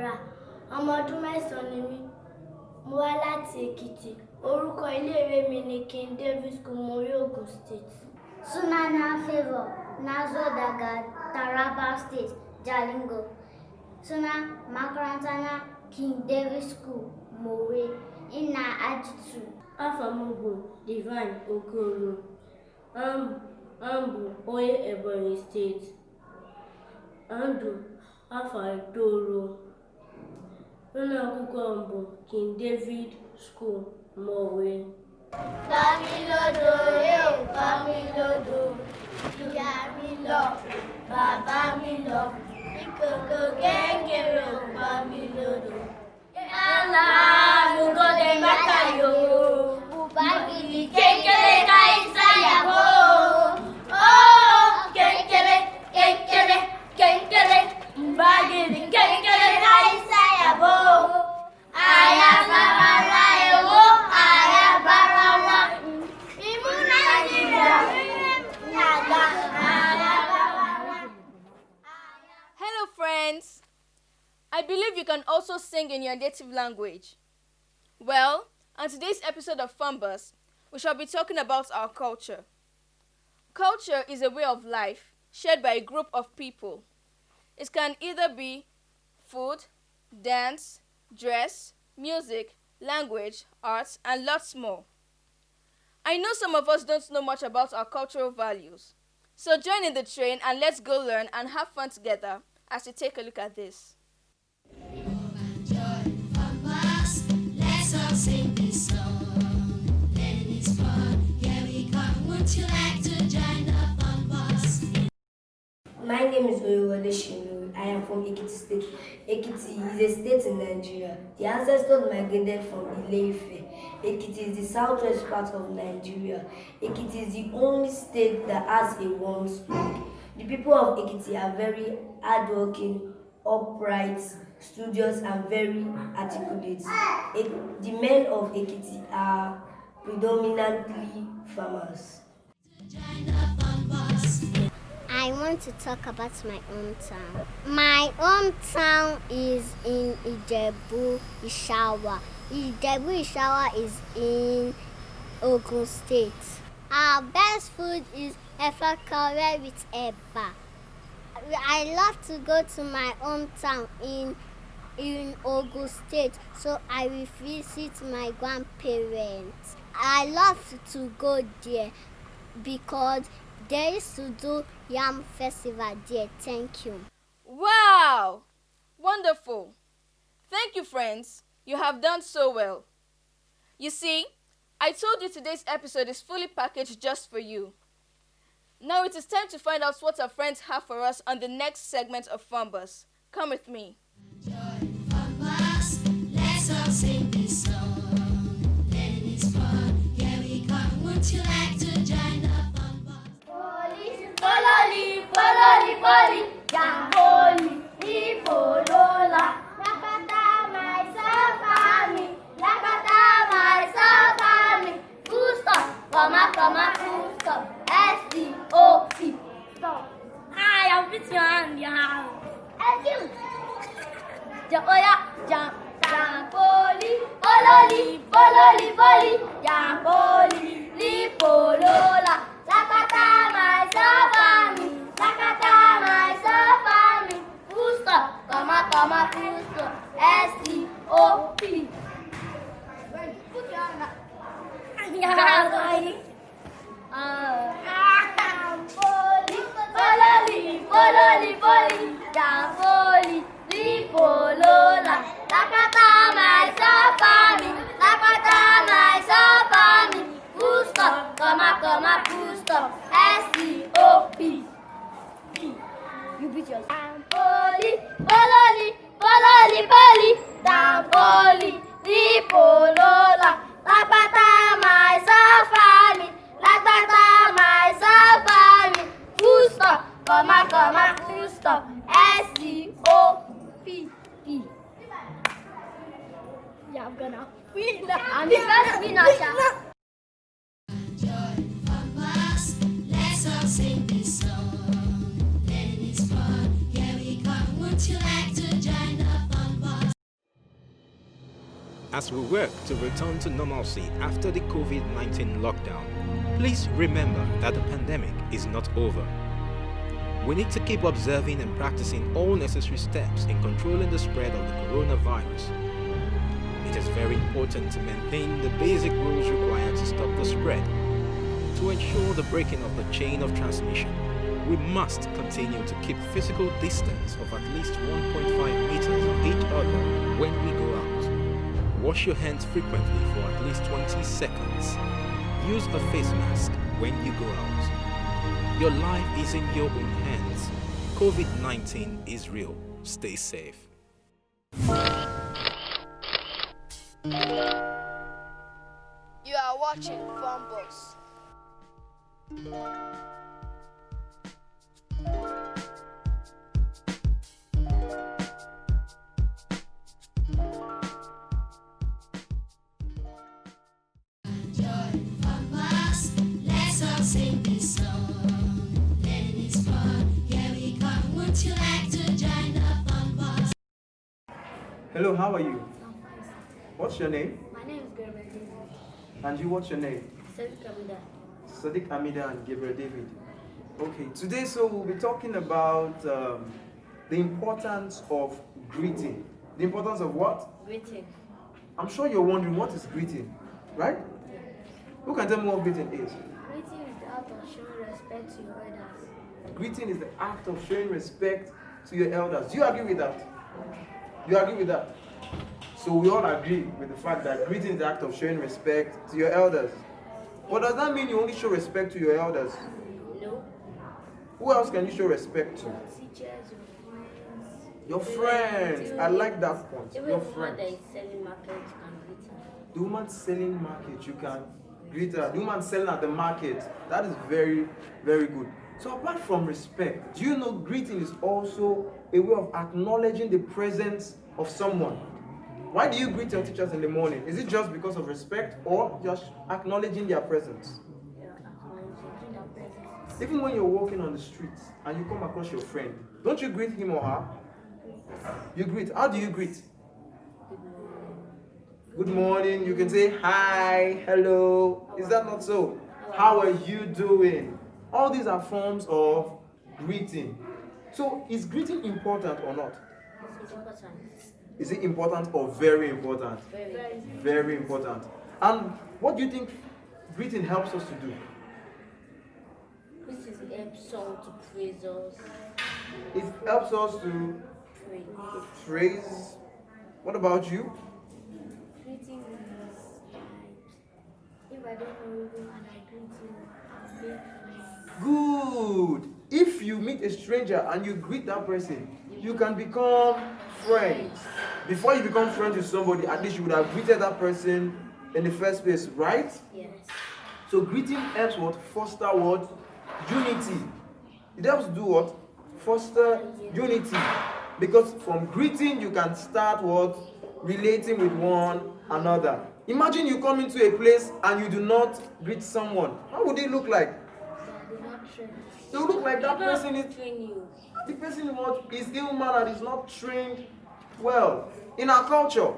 Deborah. Ọmọ ọdún mẹ́sàn-án ni mí. Mo wá láti Èkìtì. Orúkọ iléèwé mi ni King David School, Mori, Ogun State. Sunana Favor, Nazo daga Taraba State, Jalingo. Suna makaranta na King David School, Mori, ina ajitu. Afọ m bụ Divine Okoro. Mbụ onye Ebonyi Steeti. Ndụ afọ 9. Ụlọ akwụkwọ mbụ King David School, Mori. Bamilodo, Bamilodo, ìyá mi lọ, bàbá mi lọ, ìkòkò kékeré Bamilodo. Yàrá àlùkò lè bàtà yó, bùbá gidi kékeré ká ìsáyàwó. Ó kékeré, kékeré, kékeré, bùbá gidi kékeré ká ìsáyàwó. Ayabarara ewo, ayabarara. Imu Nigeria, yaga, ayabarara. Hello friends! I believe you can also sing in your native language. Well, on today's episode of Funbus, we shall be talking about our culture. Culture is a way of life shared by a group of people. It can either be food, dance, dress, music, language, arts, and lots more. I know some of us don't know much about our cultural values. So join in the train and let's go learn and have fun together as we take a look at this. Let's all sing this song. Then it's fun. Here we come. Would you like to join the fun bus? My name is Oyewole Shinu. I am from Ekiti State. Ekiti is a state in Nigeria. The ancestors migrated from Ile-Ife. Ekiti is the southwest part of Nigeria. Ekiti is the only state that has a warm spring. The people of Ekiti are very hardworking, upright, studious, and very articulate. The men of Ekiti are predominantly farmers. I want to talk about my hometown. My hometown is in Ijebu-Ishawa. Ijebu-Ishawa is in Ogun State. Our best food is efakore with eba. I love to go to my hometown in Ogun State, so I will visit my grandparents. I love to go there because they used to do yam festival there. Thank you. Wow! Wonderful! Thank you, friends. You have done so well. You see, I told you today's episode is fully packaged just for you. Now it is time to find out what our friends have for us on the next segment of Funbus. Come with me. Funbus, let's all sing this song. Then it's fun. Here we come. Would you like to join the Funbus? Pololi, pololi, poli, jamboli, ipolola. Lakata myself and me, lakata myself and me. Full stop, comma, full stop. S-T-O-P. Stop. Hi, I'm putting your hand in your house. Thank you. Oya, jamboli, pololi, pololi, poli, jamboli, lipolola. Lakata myself and me, lakata myself and me. Full stop, comma, full stop. S-T-O-P. Put your hand up. Yeah, boy. Pololi, pololi, poli, jamboli, lipolola. Lakata myself and me, lakata myself and me. Full stop, comma, full stop. S-T-O-P. You beat yourself. Poli, pololi, pololi, poli, jamboli, lipolola. Lakata myself and me, lakata myself and me. Full stop, comma, full stop. S-T-O-P. Yeah, I'm gonna win. I'm the first winner. Funbus, let's all sing this song. Then it's fun. Here we come. Would you like to join the Funbus? As we work to return to normalcy after the COVID-19 lockdown, please remember that the pandemic is not over. We need to keep observing and practicing all necessary steps in controlling the spread of the coronavirus. It is very important to maintain the basic rules required to stop the spread. To ensure the breaking of the chain of transmission, we must continue to keep physical distance of at least 1.5 meters of each other when we go out. Wash your hands frequently for at least 20 seconds. Use a face mask when you go out. Your life is in your own hands. COVID-19 is real. Stay safe. You are watching Funbus. Funbus, let's all sing this song. Learning is fun. Here we come. Would you like to join the Funbus? Hello, how are you? What's your name? My name is Gabriel David. And you, what's your name? Sadiq Amida. Sadiq Amida and Gabriel David. Okay, today we'll be talking about the importance of greeting. The importance of what? Greeting. I'm sure you're wondering, what is greeting, right? Who can tell me what greeting is? Greeting is the act of showing respect to your elders. Greeting is the act of showing respect to your elders. Do you agree with that? You agree with that? So we all agree with the fact that greeting is the act of showing respect to your elders. But does that mean you only show respect to your elders? No. Who else can you show respect to? Teachers, Your friends. I like that point. even Your the one friends. that is selling market can greet her. The woman selling market, you can greet her. The woman selling at the market, that is very, very good. So apart from respect, do you know greeting is also a way of acknowledging the presence of someone? Why do you greet your teachers in the morning? Is it just because of respect or just acknowledging their presence? Even when you're walking on the streets and you come across your friend, don't you greet him or her? You greet. How do you greet? Good morning. You can say hi, hello. Is that not so? How are you doing? All these are forms of greeting. So is greeting important or not? It's important. Is it important or very important? Very. Very important. And what do you think greeting helps us to do? This is helps someone to praise us. It helps us to Praise. praise. What about you? Greeting is like if I don't know you and I greet you, I'll make friends. Good. If you meet a stranger and you greet that person, you can become friends. Before you become friends with somebody, at least you would have greeted that person in the first place, right? Yes. So greeting helps what? Foster what? Unity. It helps do what? Foster unity. Because from greeting you can start what? Relating with one another. Imagine you come into a place and you do not greet someone. How would it look like? They are not trained. It will look like that They don't person is train you. the person what is ill mannered, is not trained well. In our culture,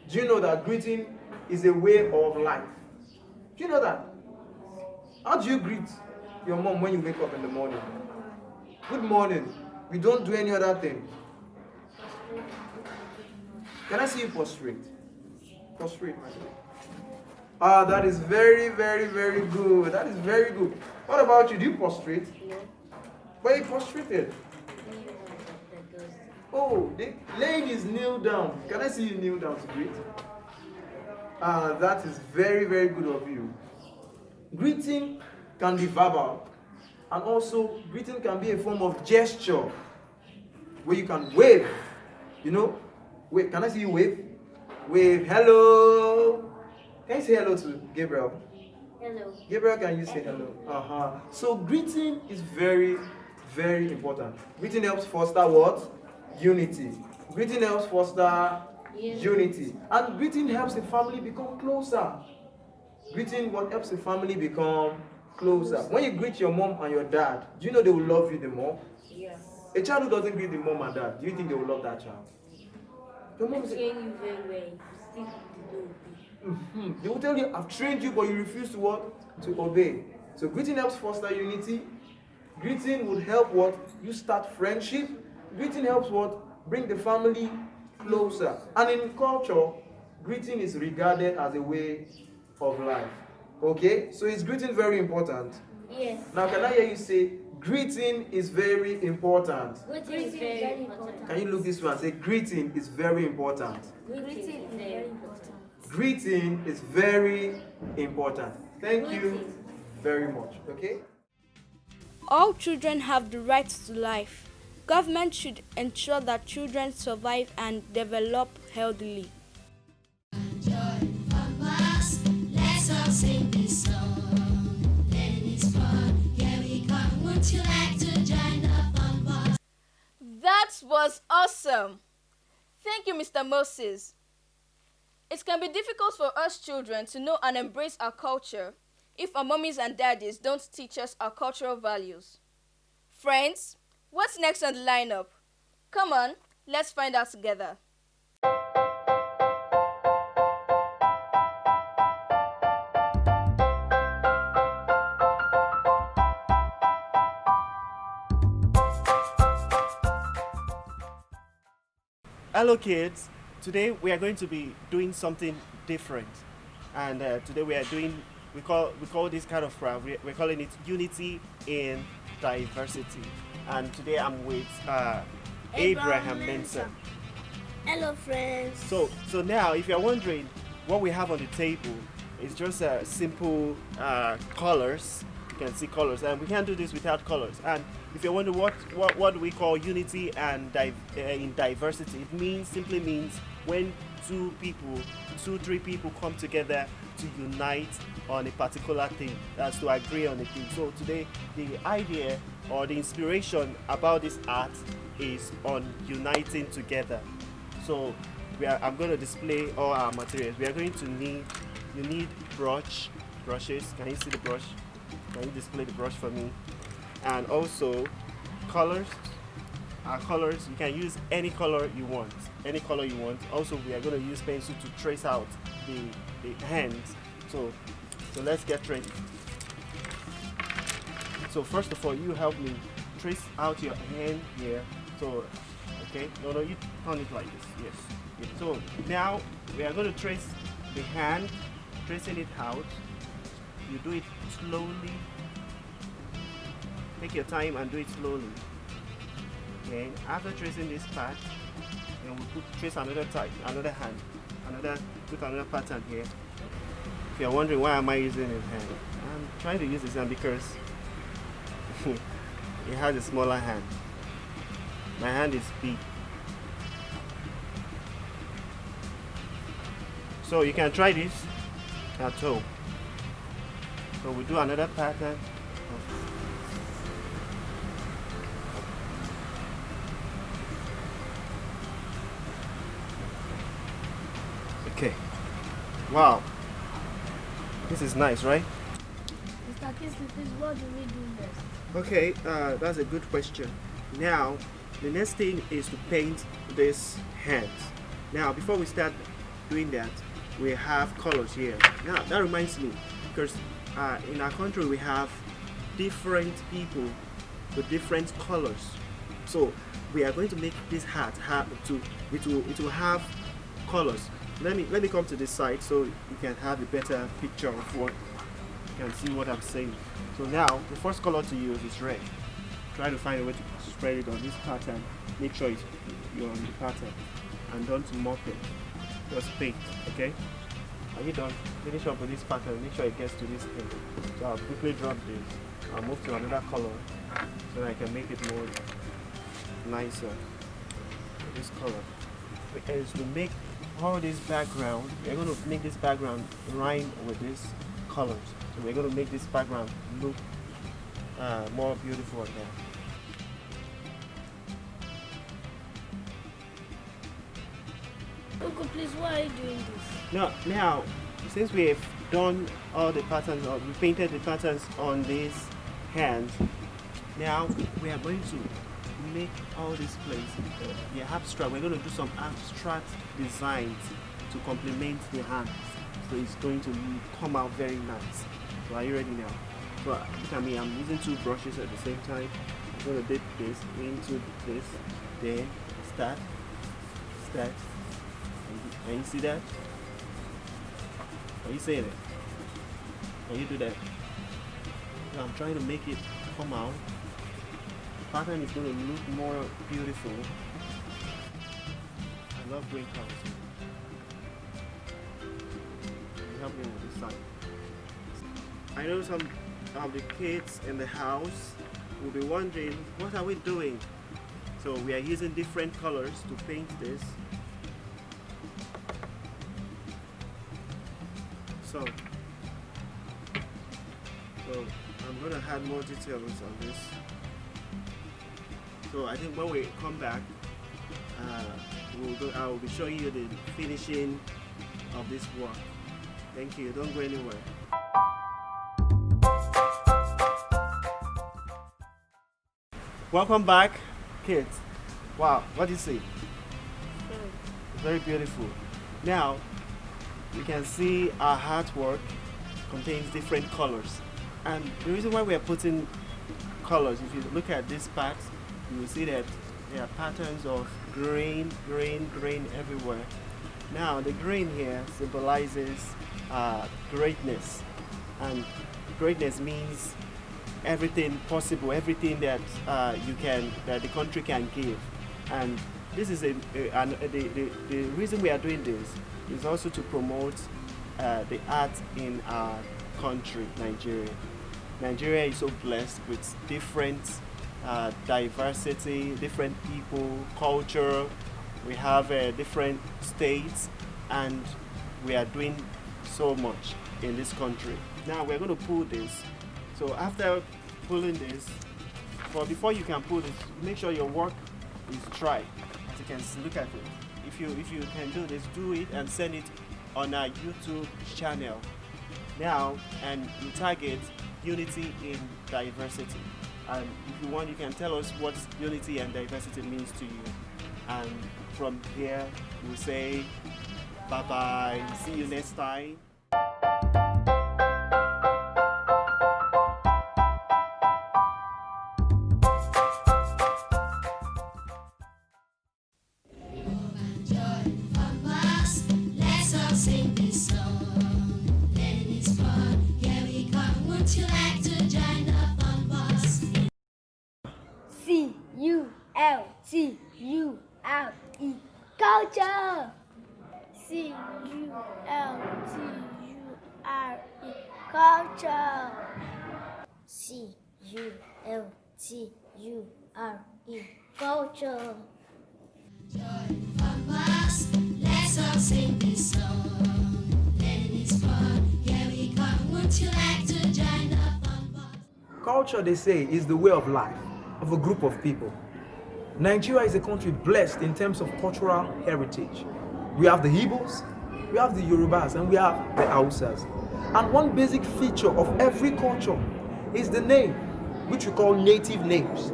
do you know that greeting is a way of life? Do you know that? How do you greet your mom when you wake up in the morning? Good morning. We don't do any other thing. Can I see you prostrate? Prostrate, my friend. Ah, that is very, very, very good. That is very good. What about you? Do you prostrate? No. Why are you prostrated? Only one that does that. Oh, the lady is kneel down. Can I see you kneel down to greet? Ah, that is very, very good of you. Greeting can be verbal, and also greeting can be a form of gesture where you can wave. You know, wave. Can I see you wave? Wave. Hello. Can you say hello to Gabriel? Hello. Gabriel, can you say hello? So greeting is very, very important. Greeting helps foster what? Unity. Greeting helps foster unity. And greeting helps a family become closer. Greeting what helps a family become closer. When you greet your mom and your dad, do you know they will love you the more? Yes. A child who doesn't greet the mom and dad, do you think they will love that child? Your mom I say, train you very well. You still have to do They will tell you, I've trained you, but you refuse to what? To obey. So greeting helps foster unity. Greeting would help what? You start friendship. Greeting helps what? Bring the family closer. And in culture, greeting is regarded as a way of life. Okay? So is greeting very important? Yes. Now can I hear you say, greeting is very important? Greeting is very important. Can you look this way and say, greeting is very important? Greeting is very important. Greeting is very important. Thank you very much. Okay? All children have the right to life. Government should ensure that children survive and develop healthily. Join Funbus, let's all sing this song. Learning is fun, here we come. Would you like to join the Funbus? That was awesome! Thank you, Mr. Moses. It can be difficult for us children to know and embrace our culture if our mummies and daddies don't teach us our cultural values. Friends, what's next on the lineup? Come on, let's find out together. Hello kids, today we are going to be doing something different, and today we call this kind of craft, we're calling it Unity in Diversity, and today I'm with Abraham Mensah. Hello, friends. So now if you're wondering what we have on the table, it's just simple colors. You can see colors, and we can't do this without colors. And if you're wondering what we call unity and in diversity, it simply means when three people come together to unite on a particular thing, that's to agree on a thing. So today the idea or the inspiration about this art is on uniting together. So I'm going to display all our materials. We are going to need brushes. Can you see the brush? Can you display the brush for me? And also colors. Our colors, you can use any color you want. Also, we are going to use pencil to trace out the hands. So let's get ready. So first of all, you help me trace out your hand here. So okay, no, you turn it like this. Yes. So now we are going to trace the hand, tracing it out. You do it slowly. Take your time and do it slowly. Okay. After tracing this part, then we trace another hand, put another pattern here. If you're wondering why am I using his hand, I'm trying to use this hand because it has a smaller hand. My hand is big. So you can try this at home. So we do another pattern. Okay. Wow. This is nice, right? Mr. Kisley, please, what do we do next? Okay, that's a good question. Now, the next thing is to paint this hands. Now, before we start doing that, we have colors here. Now, that reminds me, because in our country we have different people with different colors. So we are going to make this hat it will have colors. Let me come to this side so you can have a better picture of what you can see what I'm saying. So now the first color to use is red. Try to find a way to spread it on this pattern. Make sure you're on the pattern and don't mock it. Just paint, okay? Are you done? Finish up with this pattern. Make sure it gets to this thing. So I'll quickly drop this. I'll move to another color so that I can make it more nicer. This color is to make all this background. We're going to make this background rhyme with these colors. So we're going to make this background look more beautiful now. Uncle, please, why are you doing this? Now, since we have done all the patterns, or we painted the patterns on these hands, now we are going to make all this place abstract. We're going to do some abstract designs to complement the hand. So it's going to come out very nice. So are you ready now? So look at me, I'm using two brushes at the same time. I'm going to dip this into this, then start. And you see that? Are you saying it? Can you do that? So I'm trying to make it come out. The pattern is going to look more beautiful. I love green colors. Help me with this side. I know some of the kids in the house will be wondering, what are we doing? So we are using different colors to paint this. So I'm going to add more details on this. So I think when we come back, I will be showing you the finishing of this work. Thank you. Don't go anywhere. Welcome back, kids. Wow, what do you see? Very beautiful. Now, you can see our artwork contains different colors. And the reason why we are putting colors, if you look at these packs, you will see that there are patterns of green everywhere. Now, the green here symbolizes greatness. And greatness means everything possible, everything that that the country can give. And this is the reason we are doing this is also to promote the art in our country, Nigeria. Nigeria is so blessed with different diversity, different people, culture. We have different states, and we are doing so much in this country. Now we're going to pull this. So after pulling this, but before you can pull this, make sure your work is dry. As you can see, look at it. If you can do this, do it and send it on our YouTube channel. Now, and you target unity in diversity. And if you want, you can tell us what unity and diversity means to you. And from here, we'll say bye-bye. See you next time. Funbus, let's all sing this song. Then it's fun. Here we come. Would you like to join the Funbus? C-U-L-T-U-R-E. Culture. C-U-L-T-U-R-E. Culture. C-U-L-T-U-R-E. Culture. Funbus, let's all sing this song. Then it's fun. Here we come. Would you like to join the Funbus? Culture, they say, is the way of life of a group of people. Nigeria is a country blessed in terms of cultural heritage. We have the Igbos, we have the Yorubas, and we have the Hausas. And one basic feature of every culture is the name, which we call native names.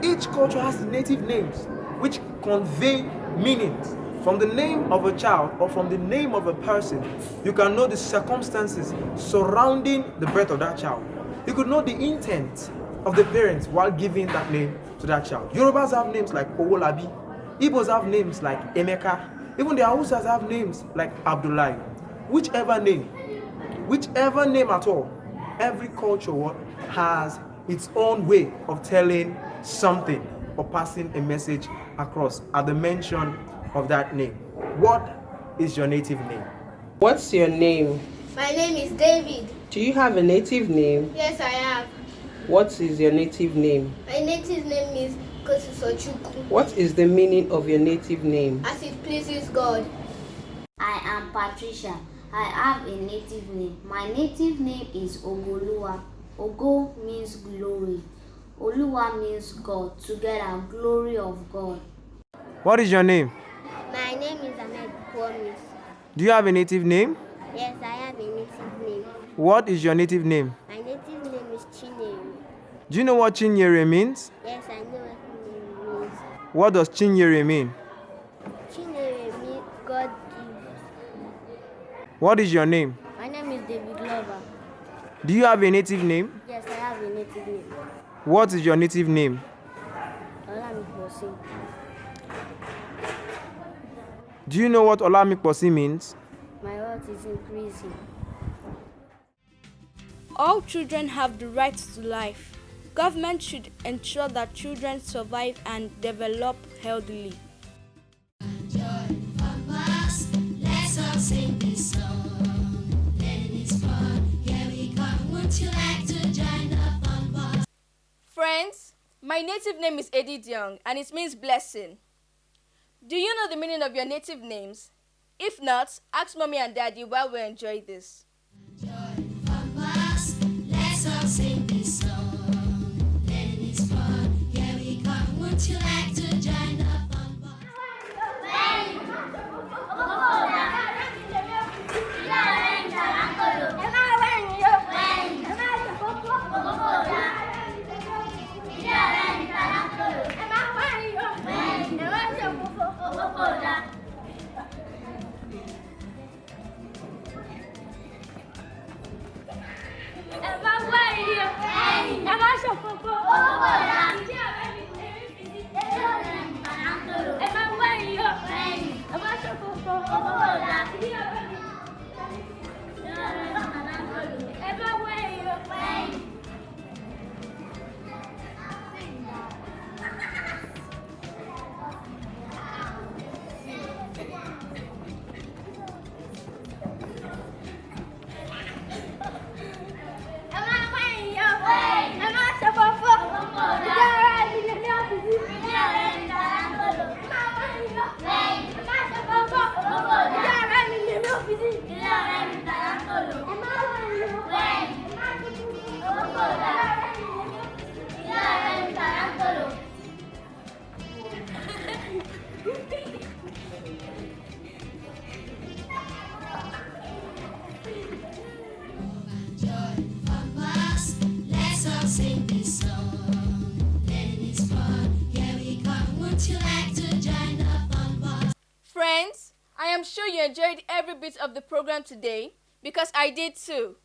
Each culture has native names, which convey meanings. From the name of a child or from the name of a person, you can know the circumstances surrounding the birth of that child. You could know the intent of the parents while giving that name to that child. Yorubas have names like Owolabi, Igbos have names like Emeka, even the Hausas have names like Abdullahi. Whichever name at all, every culture has its own way of telling something or passing a message across at the mention of that name. What is your native name? What's your name? My name is David. Do you have a native name? Yes, I have. What is your native name? My native name is Kosusochukwu. What is the meaning of your native name? As it pleases God. I am Patricia. I have a native name. My native name is Ogoluwa. Ogo means glory. Oluwa means God. Together, glory of God. What is your name? My name is Ahmed Promise. Do you have a native name? Yes, I have a native name. What is your native name? My native name is Chinyere. Do you know what Chinyere means? Yes, I know what it means. What does Chinyere mean? Chinyere means God gives. What is your name? My name is David Lover. Do you have a native name? Yes, I have a native name. What is your native name? Olamide. Do you know what Olamikposi means? My heart is increasing. All children have the right to life. Government should ensure that children survive and develop healthily. Funbus, let's all sing this song. Learning is fun. Here we come. Would you like to join the Funbus? Friends, my native name is Edith Young and it means blessing. Do you know the meaning of your native names? If not, ask mommy and daddy while we enjoy this. Funbus, let's all sing this song. Learning is fun. Here we come. Would you like to join the Funbus? Let's all sing this song. Learning is fun. Here we come. Would you like to join the Funbus? Friends, I am sure you enjoyed every bit of the program today because I did too.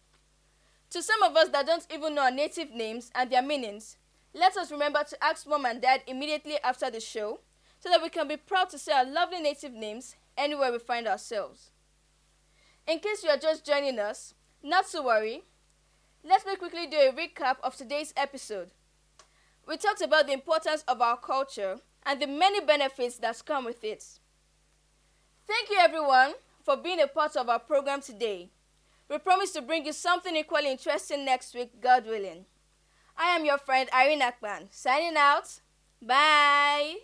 To some of us that don't even know our native names and their meanings, let us remember to ask mom and dad immediately after the show so that we can be proud to say our lovely native names anywhere we find ourselves. In case you are just joining us, not to worry, let me quickly do a recap of today's episode. We talked about the importance of our culture and the many benefits that come with it. Thank you everyone for being a part of our program today. We promise to bring you something equally interesting next week, God willing. I am your friend Irene Akpan, signing out. Bye!